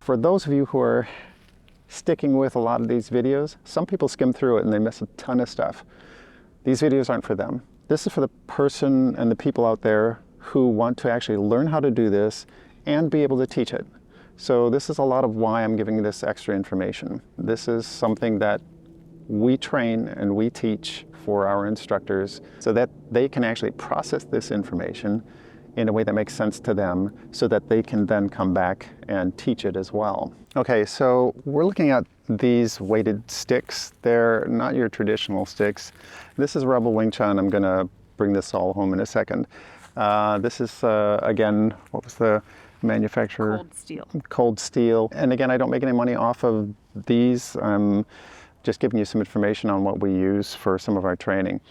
for those of you who are sticking with a lot of these videos, some people skim through it and they miss a ton of stuff. These videos aren't for them. This is for the person and the people out there who want to actually learn how to do this and be able to teach it. So this is a lot of why I'm giving this extra information. This is something that we train and we teach for our instructors so that they can actually process this information in a way that makes sense to them so that they can then come back and teach it as well. Okay, so we're looking at these weighted sticks. They're not your traditional sticks. This is Rebel Wing Chun. I'm gonna bring this all home in a second. This is, again, what was the manufacturer? Cold Steel. Cold Steel. And again, I don't make any money off of these. I'm just giving you some information on what we use for some of our training.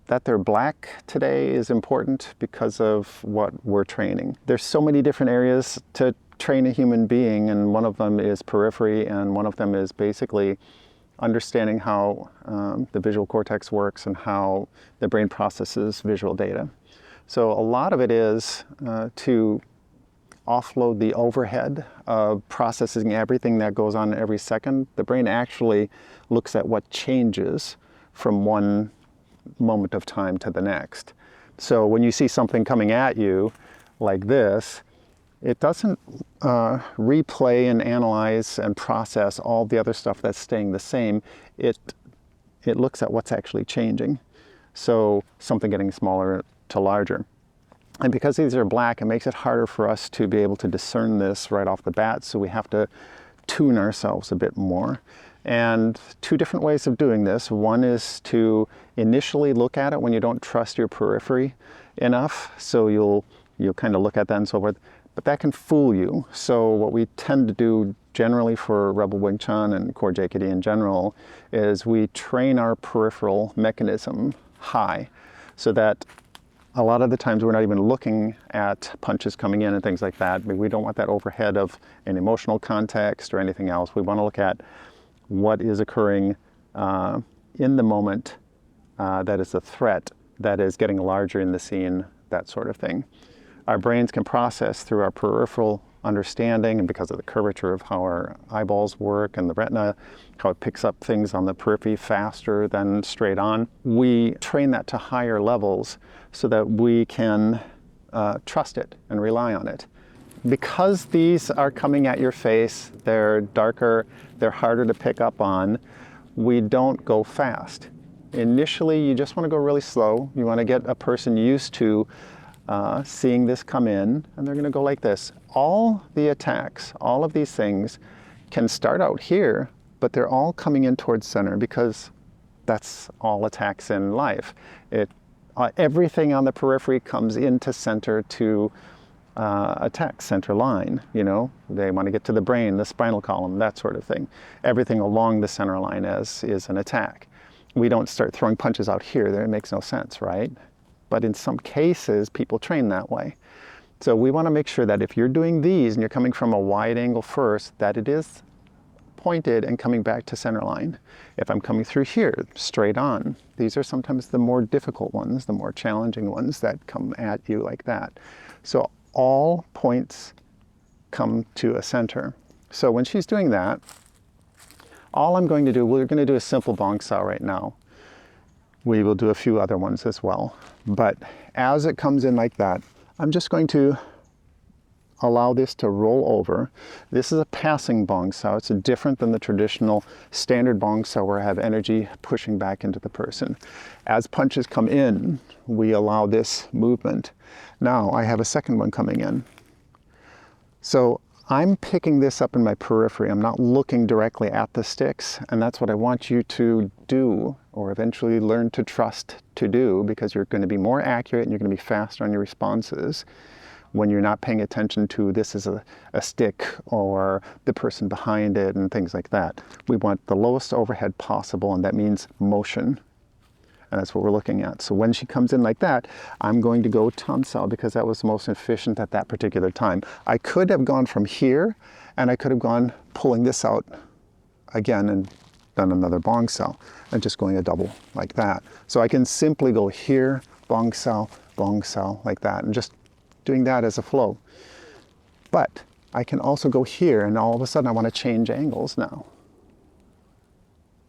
That they're black today is important because of what we're training. There's so many different areas to train a human being, and one of them is periphery, and one of them is basically understanding how the visual cortex works and how the brain processes visual data. So a lot of it is to offload the overhead of processing everything that goes on every second. The brain actually looks at what changes from one moment of time to the next. So when you see something coming at you like this, it doesn't replay and analyze and process all the other stuff that's staying the same. It looks at what's actually changing. So something getting smaller to larger. And because these are black, it makes it harder for us to be able to discern this right off the bat. So we have to tune ourselves a bit more. And two different ways of doing this. One is to initially look at it when you don't trust your periphery enough. So you'll kind of look at that and so forth. But that can fool you. So what we tend to do generally for Rebel Wing Chun and Core JKD in general is we train our peripheral mechanism high so that a lot of the times we're not even looking at punches coming in and things like that. We don't want that overhead of an emotional context or anything else. We want to look at what is occurring in the moment that is a threat that is getting larger in the scene, that sort of thing. Our brains can process through our peripheral understanding, and because of the curvature of how our eyeballs work and the retina, how it picks up things on the periphery faster than straight on. We train that to higher levels so that we can trust it and rely on it. Because these are coming at your face, they're darker, they're harder to pick up on, we don't go fast. Initially, you just want to go really slow. You want to get a person used to seeing this come in, and they're going to go like this. All the attacks, all of these things can start out here, but they're all coming in towards center because that's all attacks in life. Everything on the periphery comes into center to attack center line. You know, they want to get to the brain, the spinal column, that sort of thing. Everything along the center line is an attack. We don't start throwing punches out here. There, it makes no sense, right? But in some cases, people train that way. So we want to make sure that if you're doing these and you're coming from a wide angle first, that it is pointed and coming back to center line. If I'm coming through here, straight on, these are sometimes the more difficult ones, the more challenging ones that come at you like that. So all points come to a center. So when she's doing that, all I'm going to do, we're going to do a simple Bong Sao right now. We will do a few other ones as well. But as it comes in like that, I'm just going to allow this to roll over. This is a passing Bong Sao. It's different than the traditional standard Bong Sao where I have energy pushing back into the person. As punches come in, we allow this movement. Now I have a second one coming in. So I'm picking this up in my periphery. I'm not looking directly at the sticks, and that's what I want you to do, or eventually learn to trust to do, because you're going to be more accurate and you're going to be faster on your responses when you're not paying attention to this is a stick or the person behind it and things like that. We want the lowest overhead possible, and that means motion. And that's what we're looking at. So when she comes in like that, I'm going to go Tan Sao because that was the most efficient at that particular time. I could have gone from here, and I could have gone pulling this out again and done another Bong Sao and just going a double like that. So I can simply go here, Bong Sao, like that, and just doing that as a flow. But I can also go here, and all of a sudden I want to change angles now.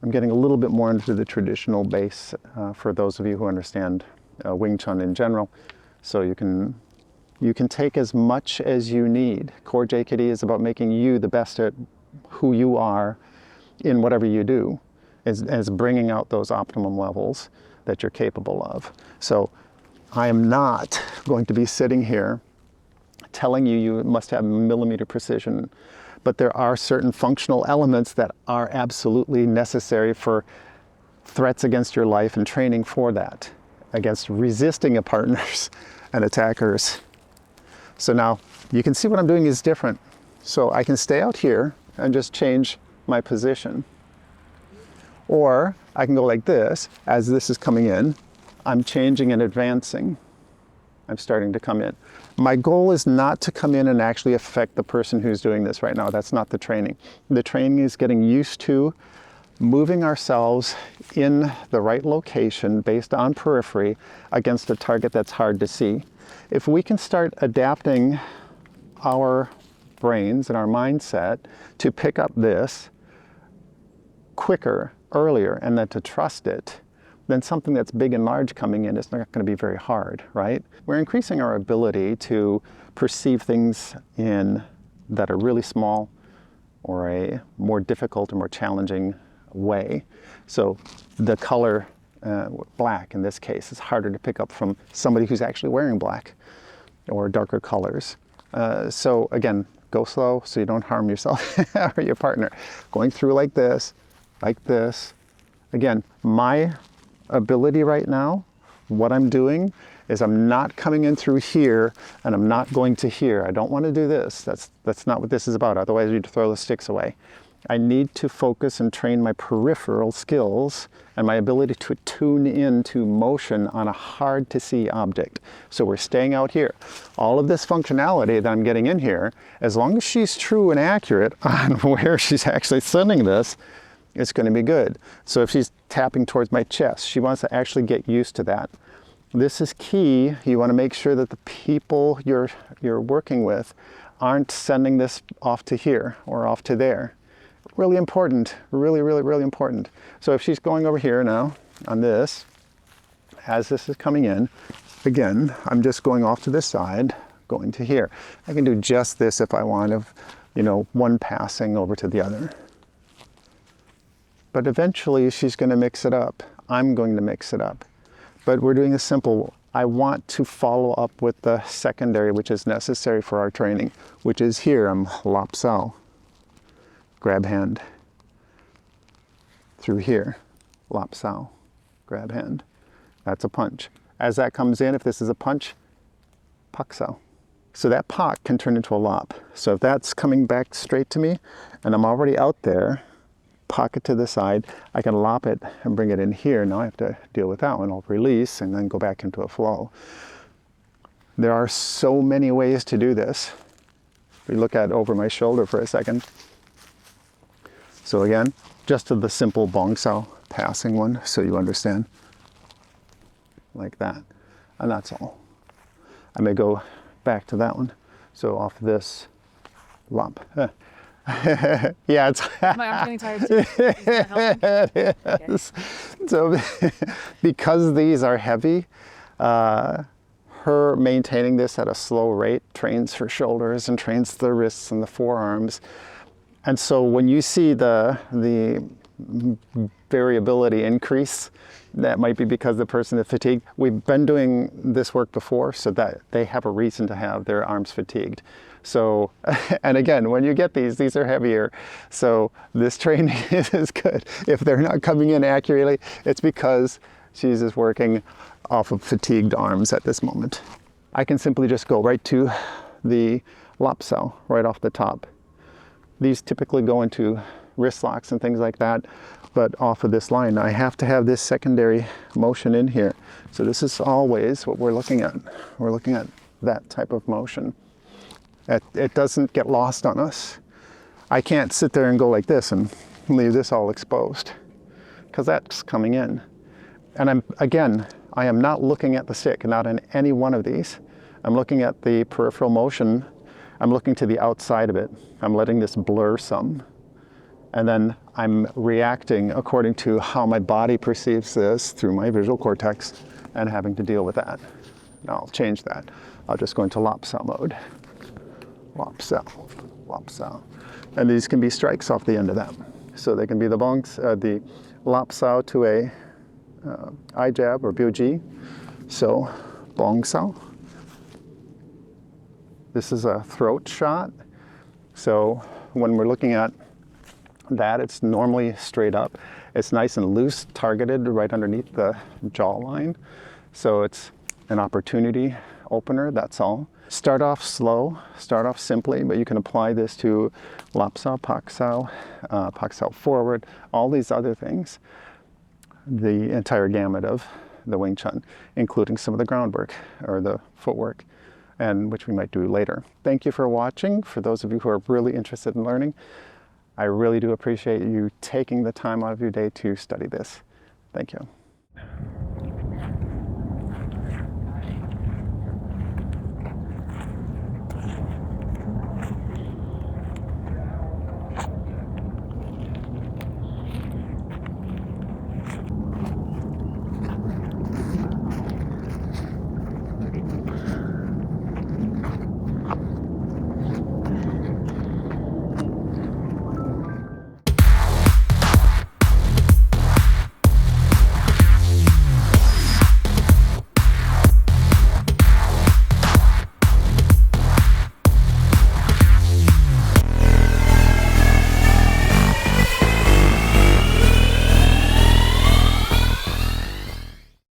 I'm getting a little bit more into the traditional base for those of you who understand Wing Chun in general. So you can take as much as you need. Core JKD is about making you the best at who you are in whatever you do, as bringing out those optimum levels that you're capable of. So I am not going to be sitting here telling you you must have millimeter precision, but there are certain functional elements that are absolutely necessary for threats against your life and training for that, against resisting partners and attackers. So now you can see what I'm doing is different. So I can stay out here and just change my position. Or I can go like this. As this is coming in, I'm changing and advancing. I'm starting to come in. My goal is not to come in and actually affect the person who's doing this right now. That's not the training. The training is getting used to moving ourselves in the right location based on periphery against a target that's hard to see. If we can start adapting our brains and our mindset to pick up this quicker, earlier, and then to trust it, then something that's big and large coming in is not going to be very hard, right? We're increasing our ability to perceive things that are really small or a more difficult or more challenging way. So the color black in this case is harder to pick up from somebody who's actually wearing black or darker colors. So again, go slow so you don't harm yourself or your partner. Going through like this. Again, my ability right now, what I'm doing is I'm not coming in through here and I'm not going to here. I don't want to do this. That's not what this is about. Otherwise you'd throw the sticks away. I need to focus and train my peripheral skills and my ability to tune into motion on a hard to see object. So we're staying out here. All of this functionality that I'm getting in here, as long as she's true and accurate on where she's actually sending this, it's going to be good. So if she's tapping towards my chest, she wants to actually get used to that. This is key. You want to make sure that the people you're working with aren't sending this off to here or off to there. Really important, really, really, really important. So if she's going over here now on this, as this is coming in, again, I'm just going off to this side, going to here. I can do just this if I want of, one passing over to the other. But eventually she's going to mix it up. I'm going to mix it up. But we're doing a simple, I want to follow up with the secondary, which is necessary for our training, which is here. I'm Lap Sao. Grab hand. Through here. Lap Sao. Grab hand. That's a punch. As that comes in, if this is a punch, Pak Sao. So that Pak can turn into a Lop. So if that's coming back straight to me, and I'm already out there, pocket to the side, I can lop it and bring it in here. Now I have to deal with that one. I'll release and then go back into a flow. There are so many ways to do this. We look at over my shoulder for a second. So again, just to the simple Bong Sao passing one, so you understand. Like that. And that's all. I may go back to that one. So off this lop. Yeah, it's my arm's getting tired too. it is. Okay. So because these are heavy, her maintaining this at a slow rate trains her shoulders and trains the wrists and the forearms. And so when you see the variability increase, that might be because the person is fatigued. We've been doing this work before, so that they have a reason to have their arms fatigued. So, and again, when you get these are heavier. So this training is good. If they're not coming in accurately, it's because she's just working off of fatigued arms at this moment. I can simply just go right to the Lap Sao, right off the top. These typically go into wrist locks and things like that, but off of this line, I have to have this secondary motion in here. So this is always what we're looking at. We're looking at that type of motion. It doesn't get lost on us. I can't sit there and go like this and leave this all exposed, because that's coming in. And I am not looking at the stick, not in any one of these. I'm looking at the peripheral motion I'm looking to the outside of it. I'm letting this blur some. And then I'm reacting according to how my body perceives this through my visual cortex and having to deal with that. Now I'll change that. I'll just go into Lopsaw mode. Lopsaw, Lopsaw. And these can be strikes off the end of them. So they can be the Lopsaw to a eye jab or Biu-ji. So Bong-sao. This is a throat shot. So when we're looking at that, it's normally straight up. It's nice and loose, targeted right underneath the jawline. So it's an opportunity opener, that's all. Start off slow, start off simply, but you can apply this to Lopsaw, Pak-sao, Pak-sao forward, all these other things. The entire gamut of the Wing Chun, including some of the groundwork or the footwork, and which we might do later. Thank you for watching. For those of you who are really interested in learning, I really do appreciate you taking the time out of your day to study this. Thank you.